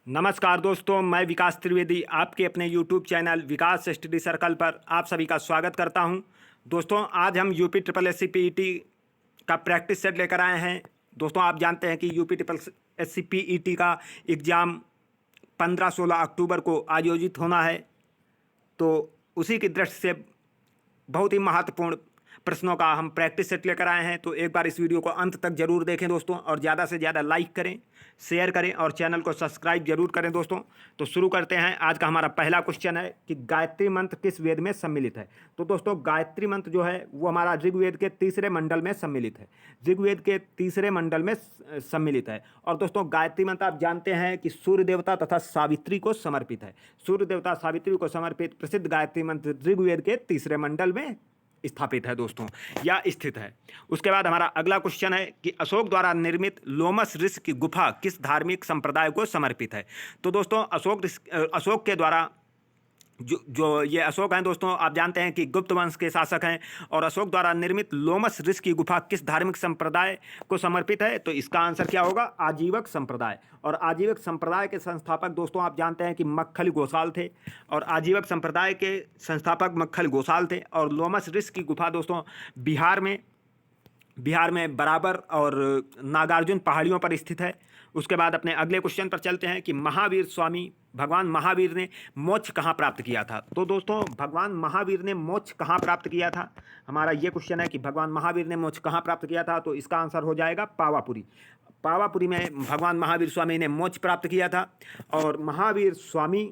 नमस्कार दोस्तों, मैं विकास त्रिवेदी आपके अपने YouTube चैनल विकास स्टडी सर्कल पर आप सभी का स्वागत करता हूं। दोस्तों, आज हम UP triple S C PET का प्रैक्टिस सेट लेकर आए हैं। दोस्तों, आप जानते हैं कि UP triple S C PET का एग्ज़ाम 15-16 अक्टूबर को आयोजित होना है। तो उसी की दृष्टि से बहुत ही महत्वपूर्ण प्रश्नों का हम प्रैक्टिस सेट लेकर आए हैं। तो एक बार इस वीडियो को अंत तक जरूर देखें दोस्तों, और ज़्यादा से ज़्यादा लाइक करें, शेयर करें और चैनल को सब्सक्राइब जरूर करें दोस्तों। तो शुरू करते हैं। आज का हमारा पहला क्वेश्चन है कि गायत्री मंत्र किस वेद में सम्मिलित है। तो दोस्तों, गायत्री मंत्र जो है वो हमारा ऋग्वेद के तीसरे मंडल में सम्मिलित है। ऋग्वेद के तीसरे मंडल में सम्मिलित है। और दोस्तों, गायत्री मंत्र आप जानते हैं कि सूर्य देवता तथा सावित्री को समर्पित है। सूर्य देवता सावित्री को समर्पित प्रसिद्ध गायत्री मंत्र ऋग्वेद के तीसरे मंडल में स्थापित है दोस्तों, या स्थित है। उसके बाद हमारा अगला क्वेश्चन है कि अशोक द्वारा निर्मित लोमस ऋषि की गुफा किस धार्मिक संप्रदाय को समर्पित है। तो दोस्तों, अशोक के द्वारा जो ये अशोक हैं दोस्तों, आप जानते हैं कि गुप्त वंश के शासक हैं। और अशोक द्वारा निर्मित लोमस ऋषि की गुफा किस धार्मिक संप्रदाय को समर्पित है। तो इसका आंसर क्या होगा? आजीवक संप्रदाय। और आजीवक संप्रदाय के संस्थापक दोस्तों आप जानते हैं कि मक्खल गोसाल थे। और आजीवक संप्रदाय के संस्थापक मक्खल गोसाल थे। और लोमस ऋषि की गुफा दोस्तों बिहार में बराबर और नागार्जुन पहाड़ियों पर स्थित है। उसके बाद अपने अगले क्वेश्चन पर चलते हैं कि भगवान महावीर ने मोक्ष कहाँ प्राप्त किया था। तो दोस्तों, भगवान महावीर ने मोक्ष कहाँ प्राप्त किया था, हमारा ये क्वेश्चन है कि भगवान महावीर ने मोक्ष कहाँ प्राप्त किया था। तो इसका आंसर हो जाएगा पावापुरी। पावापुरी में भगवान महावीर स्वामी ने मोक्ष प्राप्त किया था। और महावीर स्वामी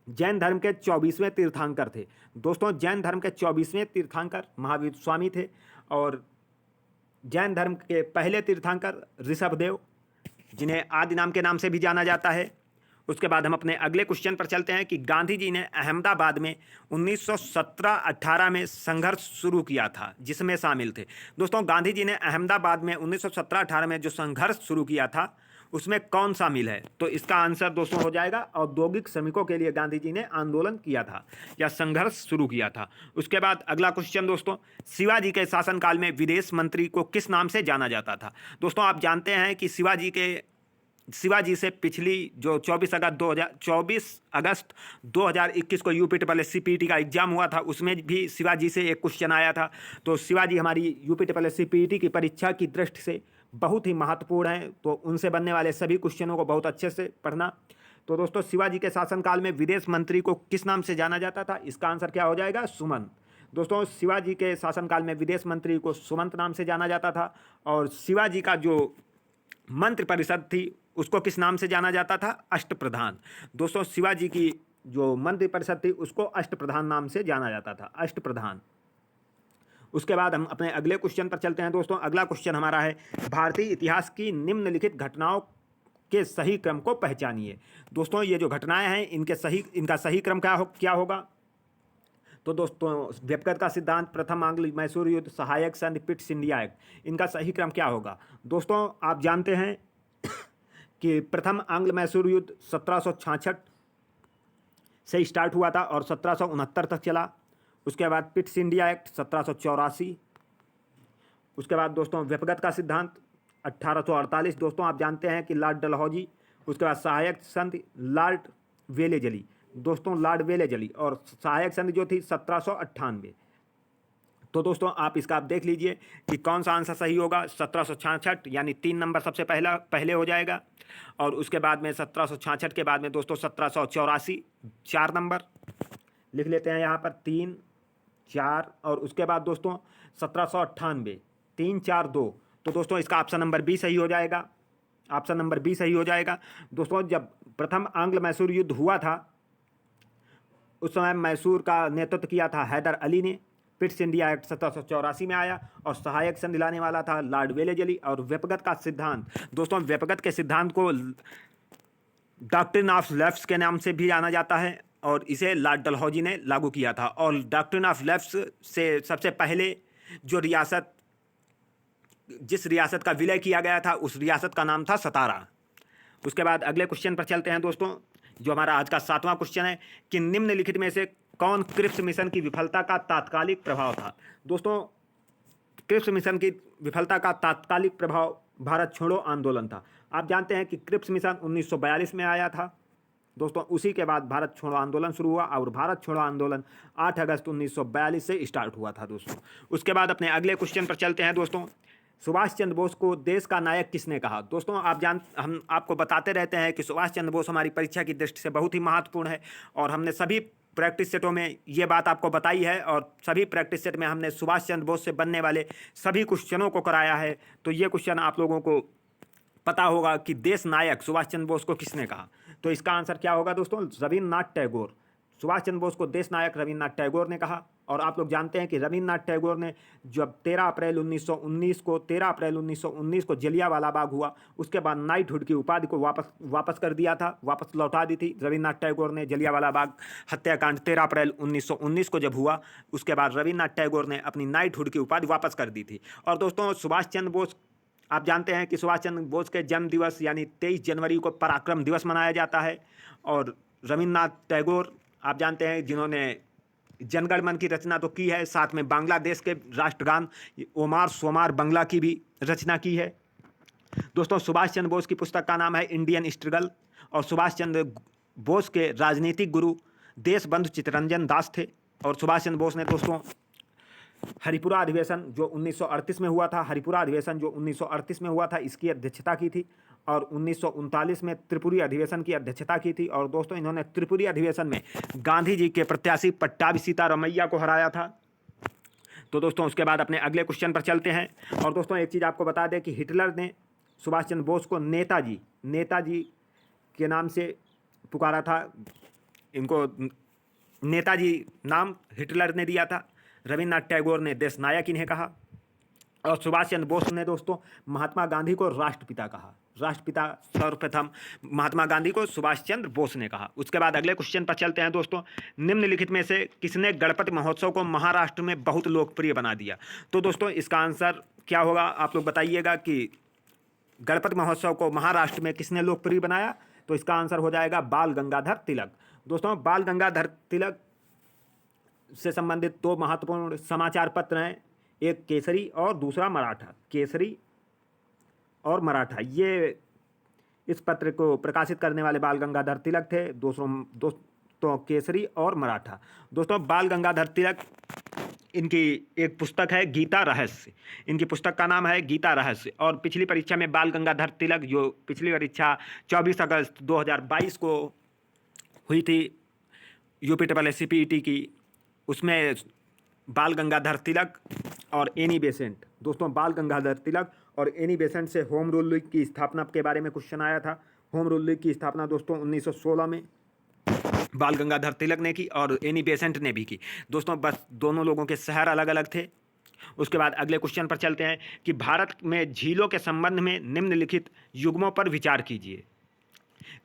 जैन धर्म के 24वें तीर्थंकर थे। दोस्तों, जैन धर्म के 24वें तीर्थंकर महावीर स्वामी थे। और जैन धर्म के पहले तीर्थंकर ऋषभदेव, जिन्हें आदि नाम के नाम से भी जाना जाता है। उसके बाद हम अपने अगले क्वेश्चन पर चलते हैं कि गांधी जी ने अहमदाबाद में 1917-18 में संघर्ष शुरू किया था, जिसमें शामिल थे। दोस्तों, गांधी जी ने अहमदाबाद में 1917-18 में जो संघर्ष शुरू किया था उसमें कौन शामिल है। तो इसका आंसर दोस्तों हो जाएगा औद्योगिक श्रमिकों के लिए गांधी जी ने आंदोलन किया था या संघर्ष शुरू किया था। उसके बाद अगला क्वेश्चन दोस्तों, शिवाजी के शासनकाल में विदेश मंत्री को किस नाम से जाना जाता था। दोस्तों, आप जानते हैं कि शिवाजी से पिछली जो 24 अगस्त 2021 को UP triple S C PET का एग्जाम हुआ था, उसमें भी शिवाजी से एक क्वेश्चन आया था। तो शिवाजी हमारी UP triple S C PET की परीक्षा की दृष्टि से बहुत ही महत्वपूर्ण है। तो उनसे बनने वाले सभी क्वेश्चनों को बहुत अच्छे से पढ़ना। तो दोस्तों, शिवाजी के शासनकाल में विदेश मंत्री को किस नाम से जाना जाता था। इसका आंसर क्या हो जाएगा? सुमंत। दोस्तों, शिवाजी के शासनकाल में विदेश मंत्री को सुमंत नाम से जाना जाता था। और शिवाजी का जो मंत्रि परिषद थी उसको किस नाम से जाना जाता था? अष्टप्रधान। दोस्तों, शिवाजी की जो मंत्रि परिषद थी उसको अष्टप्रधान नाम से जाना जाता था, अष्टप्रधान। उसके बाद हम अपने अगले क्वेश्चन पर चलते हैं दोस्तों। अगला क्वेश्चन हमारा है भारतीय इतिहास की निम्नलिखित घटनाओं के सही क्रम को पहचानिए। दोस्तों, ये जो घटनाएं हैं इनका सही क्रम क्या होगा। तो दोस्तों, व्यपगत का सिद्धांत, प्रथम आंग्ल मैसूर युद्ध, सहायक संधि, पिट सिंधिया एक्ट, इनका सही क्रम क्या होगा। दोस्तों, आप जानते हैं कि प्रथम आंग्ल मैसूर युद्ध 1766 से स्टार्ट हुआ था और 1769 तक चला। उसके बाद पिट सिंधिया एक्ट 1784। उसके बाद दोस्तों व्यपगत का सिद्धांत 1848। दोस्तों, आप जानते हैं कि लॉर्ड डलहौजी। उसके बाद सहायक संधि लॉर्ड वेलेजली। दोस्तों, लॉर्ड वेलेजली। और सहायक संधि जो थी 1798। तो दोस्तों, आप इसका आप देख लीजिए कि कौन सा आंसर सही होगा। 1766 यानी 3 नंबर सबसे पहले हो जाएगा। और उसके बाद में 1766 के बाद में दोस्तों 1784 4 नंबर लिख लेते हैं यहाँ पर, 3 4। और उसके बाद दोस्तों 1798 3 4 2। तो दोस्तों, इसका ऑप्शन नंबर बी सही हो जाएगा। ऑप्शन नंबर बी सही हो जाएगा। दोस्तों, जब प्रथम आंग्ल मैसूर युद्ध हुआ था उस समय मैसूर का नेतृत्व किया था हैदर अली ने। पिट सिंधिया एक्ट 1784 में आया और सहायक संधि लाने वाला था लॉर्ड वेलेजली। और व्यपगत का सिद्धांत, दोस्तों व्यपगत के सिद्धांत को डॉक्ट्रिन ऑफ लेफ्ट्स के नाम से भी जाना जाता है। और इसे लॉर्ड डलहौजी ने लागू किया था। और डॉक्ट्रिन ऑफ लेफ्ट्स से सबसे पहले जिस रियासत का विलय किया गया था उस रियासत का नाम था सतारा। उसके बाद अगले क्वेश्चन पर चलते हैं दोस्तों, जो हमारा आज का 7वां क्वेश्चन है कि निम्नलिखित में से कौन क्रिप्स मिशन की विफलता का तात्कालिक प्रभाव था। दोस्तों, क्रिप्स मिशन की विफलता का तात्कालिक प्रभाव भारत छोड़ो आंदोलन था। आप जानते हैं कि क्रिप्स मिशन 1942 में आया था दोस्तों। उसी के बाद भारत छोड़ो आंदोलन शुरू हुआ और भारत छोड़ो आंदोलन 8 अगस्त 1942 से स्टार्ट हुआ था दोस्तों। उसके बाद अपने अगले क्वेश्चन पर चलते हैं दोस्तों। सुभाष चंद्र बोस को देश का नायक किसने कहा? दोस्तों हम आपको बताते रहते हैं कि सुभाष चंद्र बोस हमारी परीक्षा की दृष्टि से बहुत ही महत्वपूर्ण है और हमने सभी प्रैक्टिस सेटों में ये बात आपको बताई है और सभी प्रैक्टिस सेट में हमने सुभाष चंद्र बोस से बनने वाले सभी क्वेश्चनों को कराया है। तो ये क्वेश्चन आप लोगों को पता होगा कि देश नायक सुभाष चंद्र बोस को किसने कहा। तो इसका आंसर क्या होगा दोस्तों? रविन्द्रनाथ टैगोर। सुभाष चंद्र बोस को देश नायक रविन्द्रनाथ टैगोर ने कहा। और आप लोग जानते हैं कि रविन्द्रनाथ टैगोर ने जब 13 अप्रैल 1919 को जलियांवाला बाग हुआ, उसके बाद नाइटहुड की उपाधि को वापस कर दिया था, वापस लौटा दी थी रविन्द्रनाथ टैगोर ने। जलियांवाला बाग हत्याकांड 13 अप्रैल 1919 को जब हुआ, उसके बाद रविन्द्रनाथ टैगोर ने अपनी नाइटहुड की उपाधि वापस कर दी थी। और दोस्तों सुभाष चंद्र बोस, आप जानते हैं कि सुभाष चंद्र बोस के जन्म दिवस यानी 23 जनवरी को पराक्रम दिवस मनाया जाता है। और रविन्द्रनाथ टैगोर आप जानते हैं जिन्होंने जनगण मन की रचना तो की है, साथ में बांग्लादेश के राष्ट्रगान ओमार सोमार बांग्ला की भी रचना की है। दोस्तों सुभाष चंद्र बोस की पुस्तक का नाम है इंडियन स्ट्रगल। और सुभाष चंद्र बोस के राजनीतिक गुरु देशबंधु चित्तरंजन दास थे। और सुभाष चंद्र बोस ने दोस्तों हरिपुरा अधिवेशन जो 1938 में हुआ था, हरिपुरा अधिवेशन जो 1938 में हुआ था, इसकी अध्यक्षता की थी। और 1939 में त्रिपुरी अधिवेशन की अध्यक्षता की थी। और दोस्तों इन्होंने त्रिपुरी अधिवेशन में गांधी जी के प्रत्याशी पट्टाभी सीतारमैया को हराया था। तो दोस्तों उसके बाद अपने अगले क्वेश्चन पर चलते हैं। और दोस्तों एक चीज़ आपको बता दें कि हिटलर ने सुभाष चंद्र बोस को नेताजी के नाम से पुकारा था। इनको नेताजी नाम हिटलर ने दिया था। रविन्द्रनाथ टैगोर ने देश नायक इन्हें कहा। और सुभाष चंद्र बोस ने दोस्तों महात्मा गांधी को राष्ट्रपिता कहा। राष्ट्रपिता सर्वप्रथम महात्मा गांधी को सुभाष चंद्र बोस ने कहा। उसके बाद अगले क्वेश्चन पर चलते हैं दोस्तों। निम्नलिखित में से किसने गणपति महोत्सव को महाराष्ट्र में बहुत लोकप्रिय बना दिया? तो दोस्तों इसका आंसर क्या होगा आप लोग बताइएगा कि गणपति महोत्सव को महाराष्ट्र में किसने लोकप्रिय बनाया? तो इसका आंसर हो जाएगा बाल गंगाधर तिलक। दोस्तों बाल गंगाधर तिलक से संबंधित दो महत्वपूर्ण समाचार पत्र हैं, एक केसरी और दूसरा मराठा। केसरी और मराठा, ये इस पत्र को प्रकाशित करने वाले बाल गंगाधर तिलक थे। दोस्तों केसरी और मराठा। दोस्तों बाल गंगाधर तिलक, इनकी एक पुस्तक है गीता रहस्य। इनकी पुस्तक का नाम है गीता रहस्य। और पिछली परीक्षा में बाल गंगाधर तिलक, जो पिछली परीक्षा 24 अगस्त 2022 को हुई थी UPSSC की, उसमें बाल गंगाधर तिलक और एनी बेसेंट, दोस्तों बाल गंगाधर तिलक और एनी बेसेंट से होम रूल लीग की स्थापना के बारे में क्वेश्चन आया था। होम रूल लीग की स्थापना दोस्तों 1916 में बाल गंगाधर तिलक ने की और एनी बेसेंट ने भी की। दोस्तों बस दोनों लोगों के शहर अलग अलग थे। उसके बाद अगले क्वेश्चन पर चलते हैं कि भारत में झीलों के संबंध में निम्नलिखित युग्मों पर विचार कीजिए।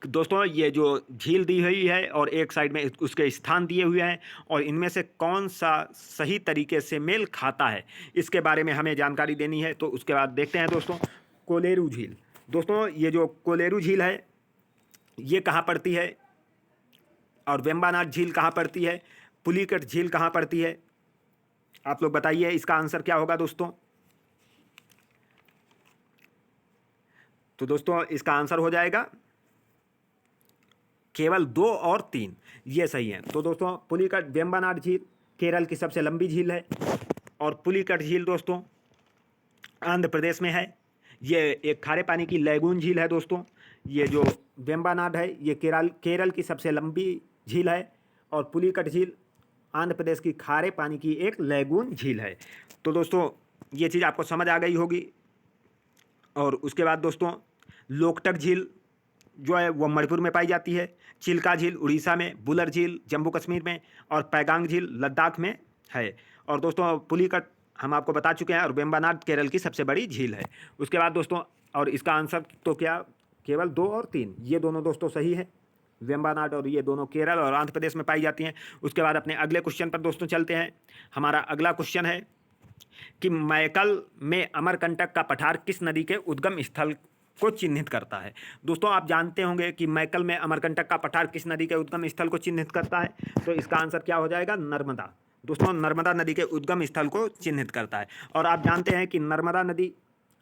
दोस्तों ये जो झील दी हुई है और एक साइड में उसके स्थान दिए हुए हैं और इनमें से कौन सा सही तरीके से मेल खाता है, इसके बारे में हमें जानकारी देनी है। तो उसके बाद देखते हैं दोस्तों कोलेरू झील। दोस्तों ये जो कोलेरू झील है ये कहाँ पड़ती है और वेम्बानाड झील कहाँ पड़ती है, पुलिकट झील कहाँ पड़ती है, आप लोग बताइए इसका आंसर क्या होगा दोस्तों। तो दोस्तों इसका आंसर हो जाएगा केवल 2 और 3, ये सही है। तो दोस्तों पुलिकट वेम्बानाड झील केरल की सबसे लंबी झील है और पुलिकट झील दोस्तों आंध्र प्रदेश में है। ये एक खारे पानी की लैगून झील है दोस्तों। ये जो वेम्बानाड है ये केरल की सबसे लंबी झील है और पुलिकट झील आंध्र प्रदेश की खारे पानी की एक लैगून झील है। तो दोस्तों ये चीज़ आपको समझ आ गई होगी। और उसके बाद दोस्तों लोकटक झील जो है वो मणिपुर में पाई जाती है, चिल्का झील उड़ीसा में, बुलर झील जम्मू कश्मीर में और पैगांग झील लद्दाख में है। और दोस्तों पुलिकट हम आपको बता चुके हैं और वेम्बानाड केरल की सबसे बड़ी झील है। उसके बाद दोस्तों और इसका आंसर तो क्या केवल 2 और 3, ये दोनों दोस्तों सही है। वेम्बानाड और ये दोनों केरल और आंध्र प्रदेश में पाई जाती हैं। उसके बाद अपने अगले क्वेश्चन पर दोस्तों चलते हैं। हमारा अगला क्वेश्चन है कि मैकल में अमरकंटक का पठार किस नदी के उद्गम स्थल को चिन्हित करता है। दोस्तों आप जानते होंगे कि मैकल में अमरकंटक का पठार किस नदी के उद्गम स्थल को चिन्हित करता है। तो इसका आंसर क्या हो जाएगा, नर्मदा। दोस्तों नर्मदा नदी के उद्गम स्थल को चिन्हित करता है। और आप जानते हैं कि नर्मदा नदी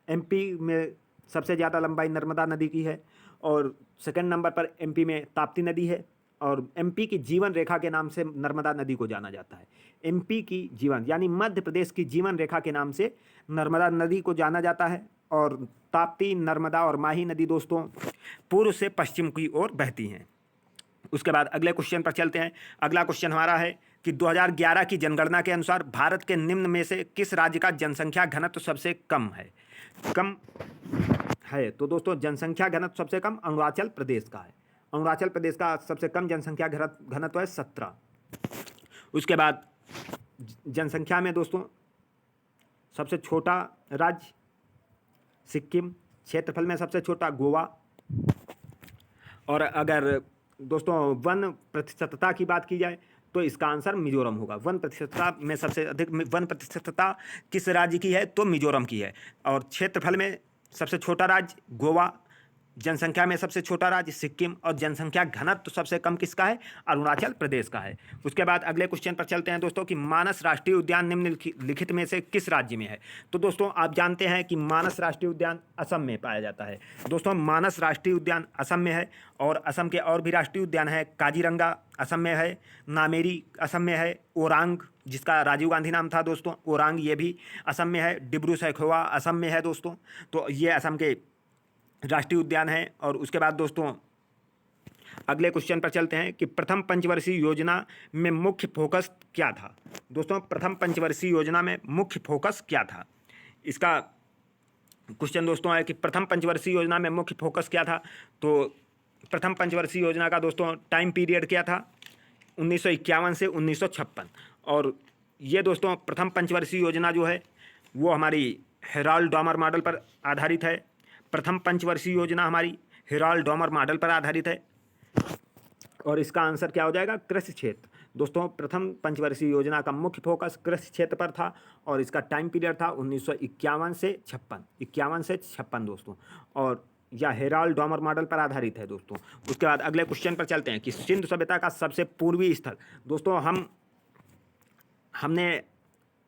MP में सबसे ज़्यादा लंबाई नर्मदा नदी की है। और सेकंड नंबर पर एमपी में ताप्ती नदी है। और एमपी की जीवन रेखा के नाम से नर्मदा नदी को जाना जाता है। एमपी की जीवन यानी मध्य प्रदेश की जीवन रेखा के नाम से नर्मदा नदी को जाना जाता है। और ताप्ती, नर्मदा और माही नदी दोस्तों पूर्व से पश्चिम की ओर बहती हैं। उसके बाद अगले क्वेश्चन पर चलते हैं। अगला क्वेश्चन हमारा है कि 2011 की जनगणना के अनुसार भारत के निम्न में से किस राज्य का जनसंख्या घनत्व सबसे कम है? तो दोस्तों जनसंख्या घनत्व सबसे कम अरुणाचल प्रदेश का है। अरुणाचल प्रदेश का सबसे कम जनसंख्या घनत्व है 17। उसके बाद जनसंख्या में दोस्तों सबसे छोटा राज्य सिक्किम, क्षेत्रफल में सबसे छोटा गोवा। और अगर दोस्तों वन प्रतिशतता की बात की जाए तो इसका आंसर मिजोरम होगा। वन प्रतिशतता में सबसे अधिक वन प्रतिशतता किस राज्य की है? तो मिजोरम की है। और क्षेत्रफल में सबसे छोटा राज्य गोवा, जनसंख्या में सबसे छोटा राज्य सिक्किम और जनसंख्या घनत्व तो सबसे कम किसका है? अरुणाचल प्रदेश का है। उसके बाद अगले क्वेश्चन पर चलते हैं दोस्तों कि मानस राष्ट्रीय उद्यान निम्नलिखित में से किस राज्य में है? तो दोस्तों आप जानते हैं कि मानस राष्ट्रीय उद्यान असम में पाया जाता है। दोस्तों मानस राष्ट्रीय उद्यान असम में है। और असम के और भी राष्ट्रीय उद्यान है, काजीरंगा असम में है, नामेरी असम में है, ओरांग जिसका राजीव गांधी नाम था दोस्तों, ओरांग ये भी असम में है, डिब्रू सैखोवा असम में है दोस्तों। तो ये असम के राष्ट्रीय उद्यान है। और उसके बाद दोस्तों अगले क्वेश्चन पर चलते हैं कि प्रथम पंचवर्षीय योजना में मुख्य फोकस क्या था? दोस्तों प्रथम पंचवर्षीय योजना में मुख्य फोकस क्या था? इसका क्वेश्चन दोस्तों है कि प्रथम पंचवर्षीय योजना में मुख्य फोकस क्या था? तो प्रथम पंचवर्षीय योजना का दोस्तों टाइम पीरियड क्या था? 1951 से 1956। और ये दोस्तों प्रथम पंचवर्षीय योजना जो है वो हमारी हेराल्ड डॉमर मॉडल पर आधारित है। प्रथम पंचवर्षीय योजना हमारी हेराल्ड डॉमर मॉडल पर आधारित है। और इसका आंसर क्या हो जाएगा? कृषि क्षेत्र। दोस्तों प्रथम पंचवर्षीय योजना का मुख्य फोकस कृषि क्षेत्र पर था। और इसका टाइम पीरियड था 1951 से 56 दोस्तों। और यह हेराल्ड डॉमर मॉडल पर आधारित है दोस्तों। उसके बाद अगले क्वेश्चन पर चलते हैं कि सिंधु सभ्यता का सबसे पूर्वी स्थल। दोस्तों हमने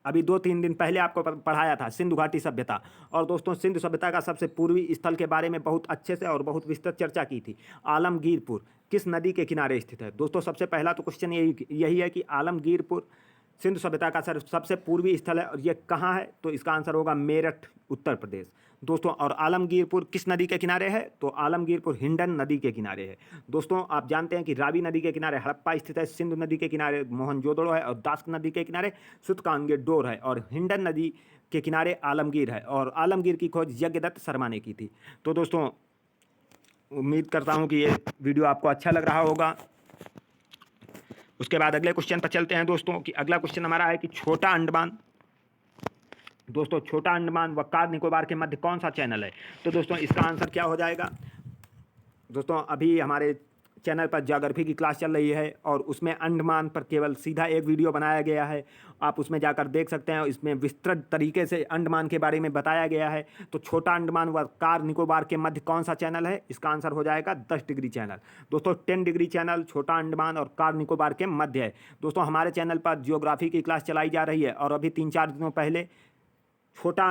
अभी 2-3 दिन पहले आपको पढ़ाया था सिंधु घाटी सभ्यता। और दोस्तों सिंधु सभ्यता का सबसे पूर्वी स्थल के बारे में बहुत अच्छे से और बहुत विस्तृत चर्चा की थी। आलमगीरपुर किस नदी के किनारे स्थित है? दोस्तों सबसे पहला तो क्वेश्चन यही है कि आलमगीरपुर सिंधु सभ्यता का सबसे पूर्वी स्थल है। और ये कहाँ है? तो इसका आंसर होगा मेरठ, उत्तर प्रदेश दोस्तों। और आलमगीरपुर किस नदी के किनारे है? तो आलमगीरपुर हिंडन नदी के किनारे है दोस्तों। आप जानते हैं कि रावी नदी के किनारे हड़प्पा स्थित है, सिंधु नदी के किनारे मोहनजोदड़ो है, और दास्क नदी के किनारे सुतकांगेडोर है, और हिंडन नदी के किनारे आलमगीर है। और आलमगीर की खोज यज्ञदत्त शर्मा ने की थी। तो दोस्तों उम्मीद करता हूँ कि ये वीडियो आपको अच्छा लग रहा होगा। उसके बाद अगले क्वेश्चन पर चलते हैं दोस्तों कि अगला क्वेश्चन हमारा है कि छोटा अंडमान। दोस्तों छोटा अंडमान व कार निकोबार के मध्य कौन सा चैनल है? तो दोस्तों इसका आंसर क्या हो जाएगा? दोस्तों अभी हमारे चैनल पर ज्योग्राफी की क्लास चल रही है और उसमें अंडमान पर केवल सीधा एक वीडियो बनाया गया है। आप उसमें जाकर देख सकते हैं। इसमें विस्तृत तरीके से अंडमान के बारे में बताया गया है। तो छोटा अंडमान व कार निकोबार के मध्य कौन सा चैनल है? इसका आंसर हो जाएगा 10 डिग्री चैनल। दोस्तों 10 डिग्री चैनल छोटा अंडमान और कार निकोबार के मध्य है। दोस्तों हमारे चैनल पर ज्योग्राफी की क्लास चलाई जा रही है और अभी 3-4 दिनों पहले छोटा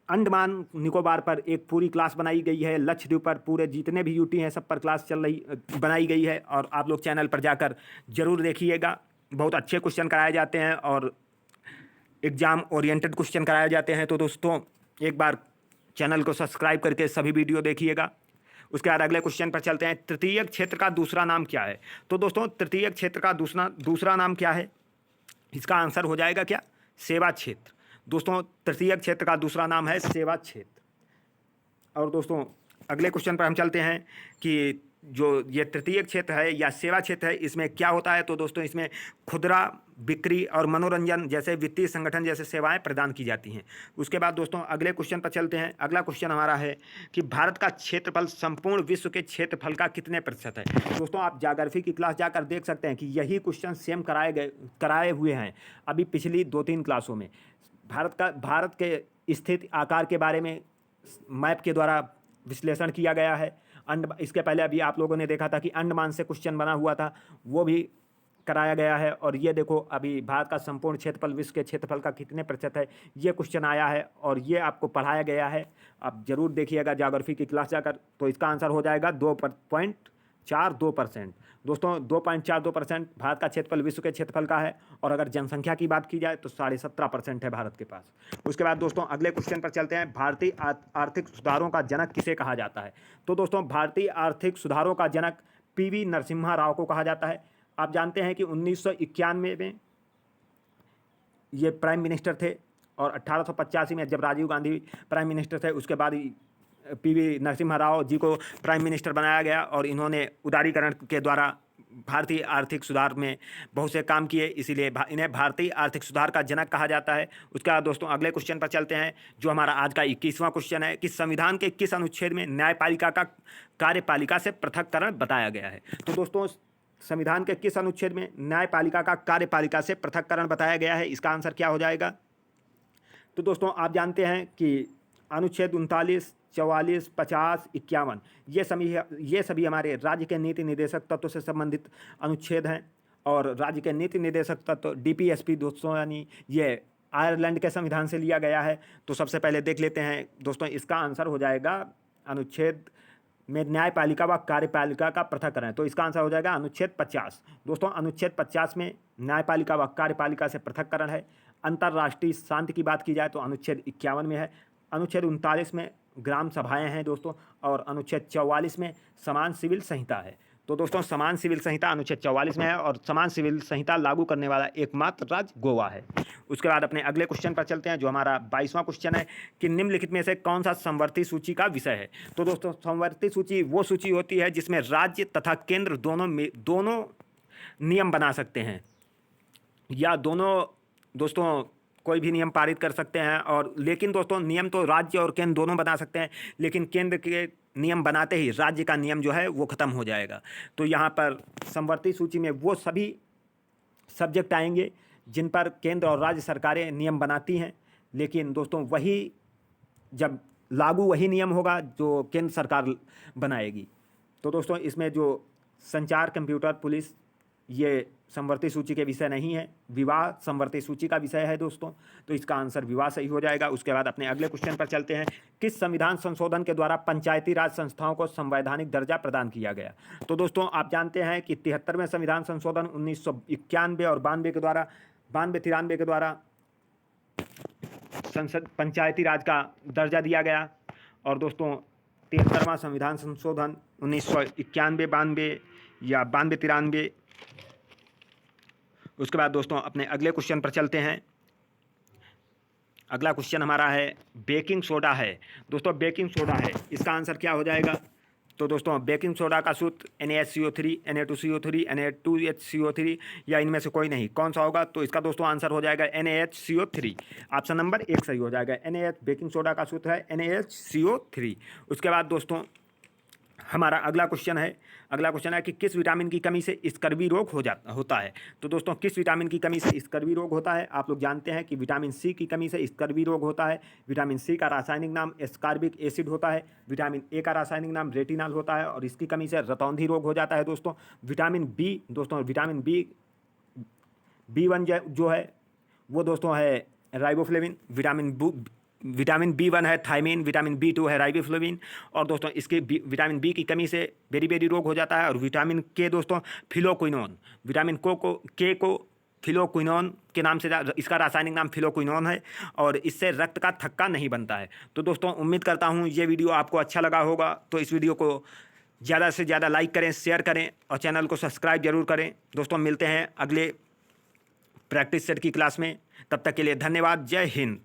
अंडमान निकोबार पर एक पूरी क्लास बनाई गई है। लक्षद्वीप पर पूरे जितने भी यूटी हैं सब पर क्लास बनाई गई है। और आप लोग चैनल पर जाकर जरूर देखिएगा। बहुत अच्छे क्वेश्चन कराए जाते हैं और एग्ज़ाम ओरिएंटेड क्वेश्चन कराए जाते हैं। तो दोस्तों एक बार चैनल को सब्सक्राइब करके सभी वीडियो देखिएगा। उसके बाद अगले क्वेश्चन पर चलते हैं। तृतीयक क्षेत्र का दूसरा नाम क्या है? तो दोस्तों तृतीयक क्षेत्र का दूसरा नाम क्या है? इसका आंसर हो जाएगा क्या? सेवा क्षेत्र। दोस्तों तृतीयक क्षेत्र का दूसरा नाम है सेवा क्षेत्र। और दोस्तों अगले क्वेश्चन पर हम चलते हैं कि जो ये तृतीयक क्षेत्र है या सेवा क्षेत्र है इसमें क्या होता है? तो दोस्तों इसमें खुदरा बिक्री और मनोरंजन जैसे वित्तीय संगठन जैसे सेवाएं प्रदान की जाती हैं। उसके बाद दोस्तों अगले क्वेश्चन पर चलते हैं। अगला क्वेश्चन हमारा है कि भारत का क्षेत्रफल संपूर्ण विश्व के क्षेत्रफल का कितने प्रतिशत है? दोस्तों आप ज्योग्राफी की क्लास जाकर देख सकते हैं कि यही क्वेश्चन सेम कराए हुए हैं अभी पिछली 2-3 क्लासों में। भारत के स्थिति आकार के बारे में मैप के द्वारा विश्लेषण किया गया है। इसके पहले अभी आप लोगों ने देखा था कि अंडमान से क्वेश्चन बना हुआ था, वो भी कराया गया है। और ये देखो अभी भारत का संपूर्ण क्षेत्रफल विश्व के क्षेत्रफल का कितने प्रतिशत है, ये क्वेश्चन आया है और ये आपको पढ़ाया गया है। आप जरूर देखिएगा ज्योग्राफी की क्लास जाकर। तो इसका आंसर हो जाएगा 2.42%। दोस्तों 2.42% भारत का क्षेत्रफल विश्व के क्षेत्रफल का है। और अगर जनसंख्या की बात की जाए तो 17.5% है भारत के पास। उसके बाद दोस्तों अगले क्वेश्चन पर चलते हैं। भारतीय आर्थिक सुधारों का जनक किसे कहा जाता है? तो दोस्तों भारतीय आर्थिक सुधारों का जनक पीवी नरसिम्हा राव को कहा जाता है। आप जानते हैं कि 1991 में ये प्राइम मिनिस्टर थे और 1885 में जब राजीव गांधी प्राइम मिनिस्टर थे उसके बाद पीवी नरसिम्हा राव जी को प्राइम मिनिस्टर बनाया गया। और इन्होंने उदारीकरण के द्वारा भारतीय आर्थिक सुधार में बहुत से काम किए, इसीलिए इन्हें भारतीय आर्थिक सुधार का जनक कहा जाता है। उसके बाद दोस्तों अगले क्वेश्चन पर चलते हैं, जो हमारा आज का 21वां क्वेश्चन है कि संविधान के किस अनुच्छेद में न्यायपालिका का कार्यपालिका से पृथक्करण बताया गया है? तो दोस्तों संविधान के किस अनुच्छेद में न्यायपालिका का कार्यपालिका से पृथक्करण बताया गया है? इसका आंसर क्या हो जाएगा? तो दोस्तों आप जानते हैं कि अनुच्छेद 39, 44, 50, 51 ये सभी हमारे राज्य के नीति निर्देशक तत्व से संबंधित अनुच्छेद हैं। और राज्य के नीति निर्देशक तत्व DPSP दोस्तों यानी ये आयरलैंड के संविधान से लिया गया है। तो सबसे पहले देख लेते हैं दोस्तों, इसका आंसर हो जाएगा अनुच्छेद में न्यायपालिका व कार्यपालिका का पृथक्करण। तो इसका आंसर हो जाएगा अनुच्छेद 50। दोस्तों अनुच्छेद 50 में न्यायपालिका व कार्यपालिका से पृथक्करण है। अंतर्राष्ट्रीय शांति की बात की जाए तो अनुच्छेद 51 में है। अनुच्छेद 39 में ग्राम सभाएं हैं दोस्तों। और अनुच्छेद 44 में समान सिविल संहिता है। तो दोस्तों समान सिविल संहिता अनुच्छेद 44 में है और समान सिविल संहिता लागू करने वाला एकमात्र राज्य गोवा है। उसके बाद अपने अगले क्वेश्चन पर चलते हैं, जो हमारा 22वां क्वेश्चन है कि निम्नलिखित में से कौन सा समवर्ती सूची का विषय है? तो दोस्तों समवर्ती सूची वो सूची होती है जिसमें राज्य तथा केंद्र दोनों नियम बना सकते हैं, या दोनों दोस्तों कोई भी नियम पारित कर सकते हैं। और लेकिन दोस्तों नियम तो राज्य और केंद्र दोनों बना सकते हैं, लेकिन केंद्र के नियम बनाते ही राज्य का नियम जो है वो ख़त्म हो जाएगा। तो यहाँ पर समवर्ती सूची में वो सभी सब्जेक्ट आएंगे जिन पर केंद्र और राज्य सरकारें नियम बनाती हैं, लेकिन दोस्तों वही जब लागू वही नियम होगा जो केंद्र सरकार बनाएगी। तो दोस्तों इसमें जो संचार, कंप्यूटर, पुलिस ये समवर्ती सूची के विषय नहीं है, विवाह समवर्ती सूची का विषय है दोस्तों। तो इसका आंसर विवाह सही हो जाएगा। उसके बाद अपने अगले क्वेश्चन पर चलते हैं, किस संविधान संशोधन के द्वारा पंचायती राज संस्थाओं को संवैधानिक दर्जा प्रदान किया गया? तो दोस्तों आप जानते हैं कि 73वें संविधान संशोधन 1991 और 92 के द्वारा 93 के द्वारा संसद पंचायती राज का दर्जा दिया गया। और दोस्तों 73वां संविधान संशोधन 1991, 92 या 92-93। उसके बाद दोस्तों अपने अगले क्वेश्चन पर चलते हैं। अगला क्वेश्चन हमारा है बेकिंग सोडा है। दोस्तों बेकिंग सोडा है, इसका आंसर क्या हो जाएगा? तो दोस्तों बेकिंग सोडा का सूत्र NaHCO3, Na2CO3, Na2HCO3 या इनमें से कोई नहीं, कौन सा होगा? तो इसका दोस्तों आंसर हो जाएगा NaHCO3। ऑप्शन नंबर 1 सही हो जाएगा। बेकिंग सोडा का सूत्र है NaHCO3। उसके बाद दोस्तों हमारा अगला क्वेश्चन है कि किस विटामिन की कमी से स्कर्वी रोग होता है? तो दोस्तों किस विटामिन की कमी से स्कर्वी रोग होता है? आप लोग जानते हैं कि विटामिन C की कमी से स्कर्वी रोग होता है। विटामिन C का रासायनिक नाम एस्कॉर्बिक एसिड होता है। विटामिन A का रासायनिक नाम रेटिनॉल होता है और इसकी कमी से रतौंधी रोग हो जाता है दोस्तों। विटामिन B1 जो है वो दोस्तों है राइबोफ्लेविन। विटामिन B1 है थायमीन, विटामिन B2 है राइबोफ्लेविन। और दोस्तों इसके विटामिन B की कमी से बेरी रोग हो जाता है। और विटामिन K दोस्तों फिलोक्विनोन, विटामिन K को फिलोक्विनोन के नाम से इसका रासायनिक नाम फिलोक्विनोन है और इससे रक्त का थक्का नहीं बनता है। तो दोस्तों उम्मीद करता हूँ ये वीडियो आपको अच्छा लगा होगा। तो इस वीडियो को ज़्यादा से ज़्यादा लाइक करें, शेयर करें और चैनल को सब्सक्राइब जरूर करें। दोस्तों मिलते हैं अगले प्रैक्टिस सेट की क्लास में, तब तक के लिए धन्यवाद। जय हिंद।